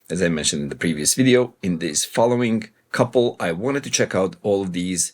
as I mentioned in the previous video, in this following couple, I wanted to check out all of these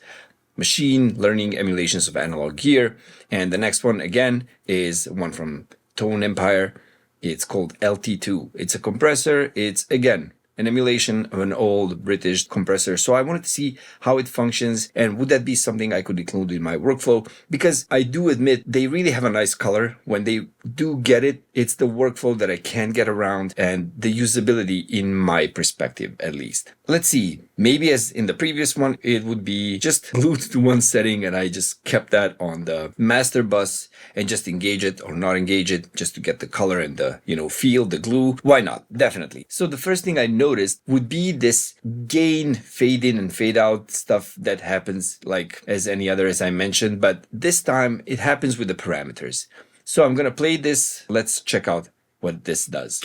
machine learning emulations of analog gear. And the next one, again, is one from Tone Empire. It's called LT2. It's a compressor. It's, again, an emulation of an old British compressor. So I wanted to see how it functions and would that be something I could include in my workflow, because I do admit they really have a nice color. When they do get it, it's the workflow that I can't get around and the usability in my perspective, at least. Let's see, maybe as in the previous one, it would be just glued to one setting and I just kept that on the master bus and just engage it or not engage it just to get the color and the, feel, the glue. Why not? Definitely. So the first thing I noticed would be this gain fade in and fade out stuff that happens like as any other, as I mentioned, but this time it happens with the parameters. So I'm going to play this. Let's check out what this does.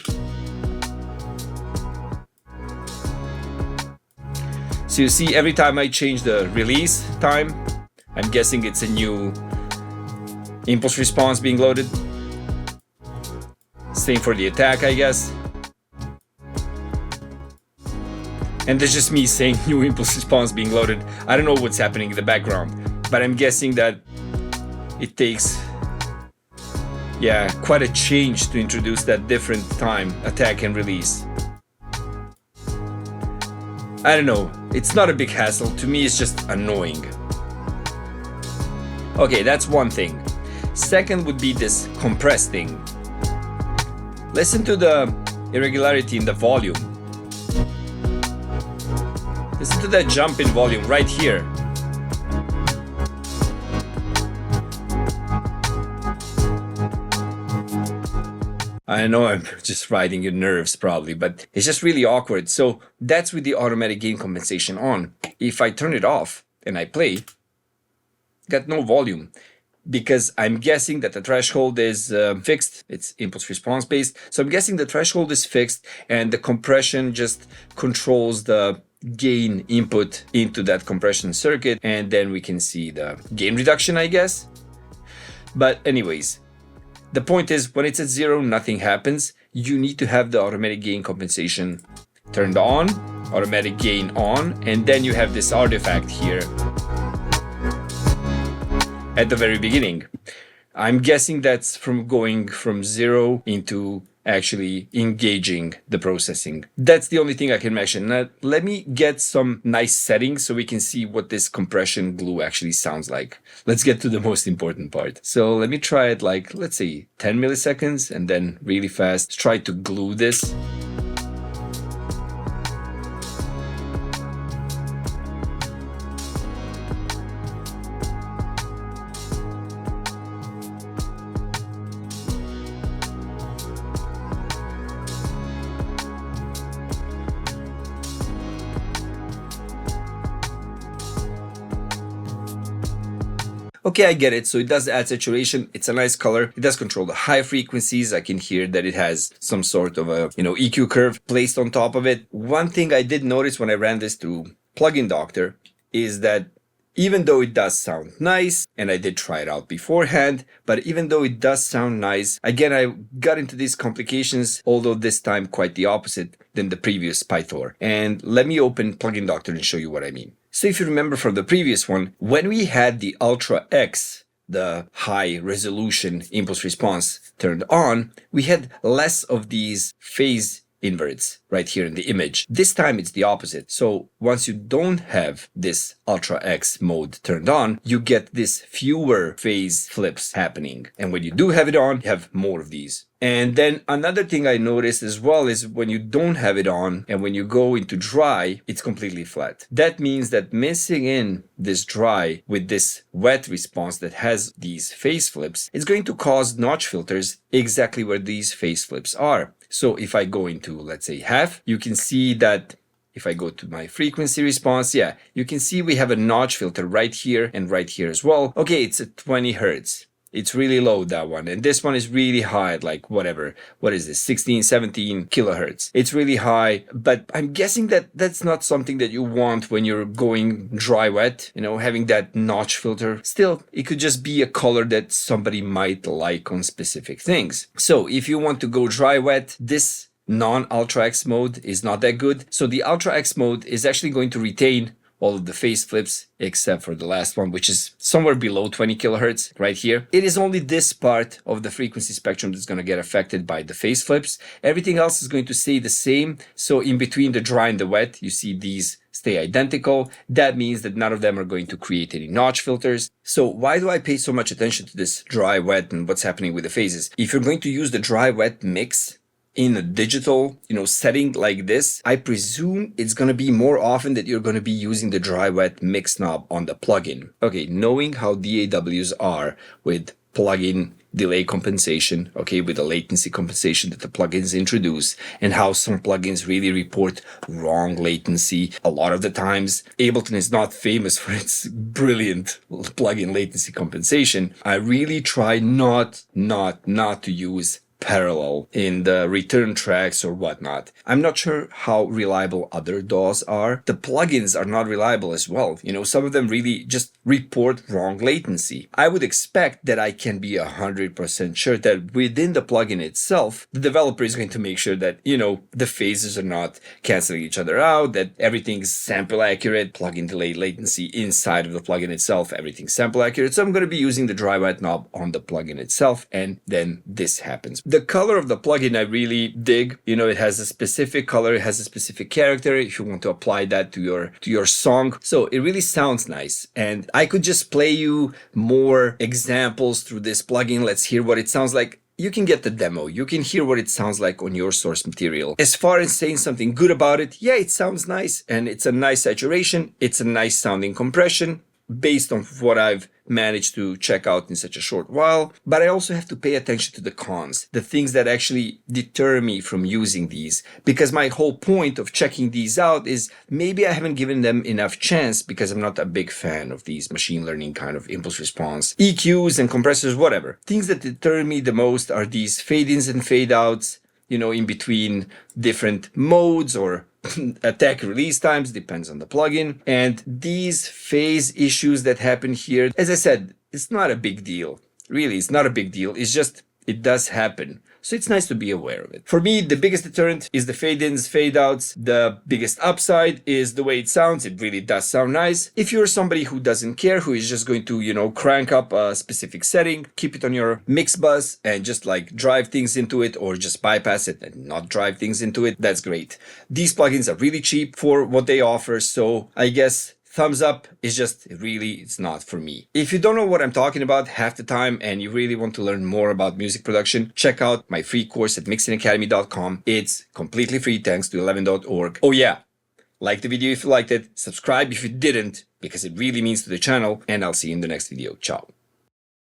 So you see, every time I change the release time, I'm guessing it's a new impulse response being loaded. Same for the attack, I guess. And that's just me saying new impulse response being loaded. I don't know what's happening in the background, but I'm guessing that it takes, quite a change to introduce that different time, attack and release. I don't know, it's not a big hassle. To me, it's just annoying. Okay, that's one thing. Second would be this compress thing. Listen to the irregularity in the volume. Listen to that jump in volume right here. I know I'm just riding your nerves probably, but it's just really awkward. So that's with the automatic gain compensation on. If I turn it off and I play, got no volume because I'm guessing that the threshold is fixed. It's impulse response based. So I'm guessing the threshold is fixed and the compression just controls the gain input into that compression circuit. And then we can see the gain reduction, I guess. But anyways, the point is, when it's at 0, nothing happens. You need to have the automatic gain compensation turned on, automatic gain on, and then you have this artifact here at the very beginning. I'm guessing that's from going from 0 into actually engaging the processing. That's the only thing I can mention. Now, let me get some nice settings so we can see what this compression glue actually sounds like. Let's get to the most important part. So let me try it like, let's say 10 milliseconds and then really fast try to glue this. Okay, I get it. So it does add saturation. It's a nice color. It does control the high frequencies. I can hear that it has some sort of a, EQ curve placed on top of it. One thing I did notice when I ran this through Plugin Doctor is that even though it does sound nice, and I did try it out beforehand, but even though it does sound nice, again, I got into these complications, although this time quite the opposite than the previous Pythor. And let me open Plugin Doctor and show you what I mean. So if you remember from the previous one, when we had the Ultra X, the high resolution impulse response turned on, we had less of these phase inverts right here in the image. This time it's the opposite. So once you don't have this Ultra X mode turned on, you get this fewer phase flips happening. And when you do have it on, you have more of these. And then another thing I noticed as well is when you don't have it on and when you go into dry, it's completely flat. That means that mixing in this dry with this wet response that has these phase flips, it's going to cause notch filters exactly where these phase flips are. So if I go into, let's say, half, you can see that if I go to my frequency response, you can see we have a notch filter right here and right here as well. Okay, it's at 20 hertz. It's really low, that one. And this one is really high, like whatever. What is this? 16, 17 kilohertz. It's really high, but I'm guessing that that's not something that you want when you're going dry wet, having that notch filter. Still, it could just be a color that somebody might like on specific things. So if you want to go dry wet, this non-Ultra X mode is not that good. So the Ultra X mode is actually going to retain all of the phase flips except for the last one, which is somewhere below 20 kilohertz right here. It is only this part of the frequency spectrum that's going to get affected by the phase flips. Everything else is going to stay the same. So in between the dry and the wet, you see these stay identical. That means that none of them are going to create any notch filters. So why do I pay so much attention to this dry wet and what's happening with the phases? If you're going to use the dry wet mix in a digital, setting like this, I presume it's going to be more often that you're going to be using the dry wet mix knob on the plugin. Okay, knowing how DAWs are with plugin delay compensation, okay, with the latency compensation that the plugins introduce, and how some plugins really report wrong latency. A lot of the times, Ableton is not famous for its brilliant plugin latency compensation. I really try not to use parallel in the return tracks or whatnot. I'm not sure how reliable other DAWs are. The plugins are not reliable as well. Some of them really just report wrong latency. I would expect that I can be 100% sure that within the plugin itself, the developer is going to make sure that, the phases are not canceling each other out, that everything's sample accurate, plugin delay latency inside of the plugin itself, everything's sample accurate. So I'm going to be using the dry wet knob on the plugin itself, and then this happens. The color of the plugin I really dig. It has a specific color, it has a specific character if you want to apply that to your song. So it really sounds nice. And I could just play you more examples through this plugin. Let's hear what it sounds like. You can get the demo. You can hear what it sounds like on your source material. As far as saying something good about it, yeah, it sounds nice and it's a nice saturation. It's a nice sounding compression based on what I've managed to check out in such a short while. But I also have to pay attention to the cons, the things that actually deter me from using these, because my whole point of checking these out is maybe I haven't given them enough chance because I'm not a big fan of these machine learning kind of impulse response EQs and compressors, whatever. Things that deter me the most are these fade-ins and fade-outs, in between different modes or attack release times, depends on the plugin. And these phase issues that happen here, as I said, it's not a big deal. Really, it's not a big deal. It's just, it does happen. So it's nice to be aware of it. For me, the biggest deterrent is the fade-ins, fade-outs. The biggest upside is the way it sounds. It really does sound nice. If you're somebody who doesn't care, who is just going to, crank up a specific setting, keep it on your mix bus and just drive things into it, or just bypass it and not drive things into it, that's great. These plugins are really cheap for what they offer. So I guess thumbs up is just it's not for me. If you don't know what I'm talking about half the time and you really want to learn more about music production, check out my free course at mixingacademy.com. It's completely free thanks to 11.org. Oh yeah, like the video if you liked it, subscribe if you didn't, because it really means to the channel, and I'll see you in the next video. Ciao.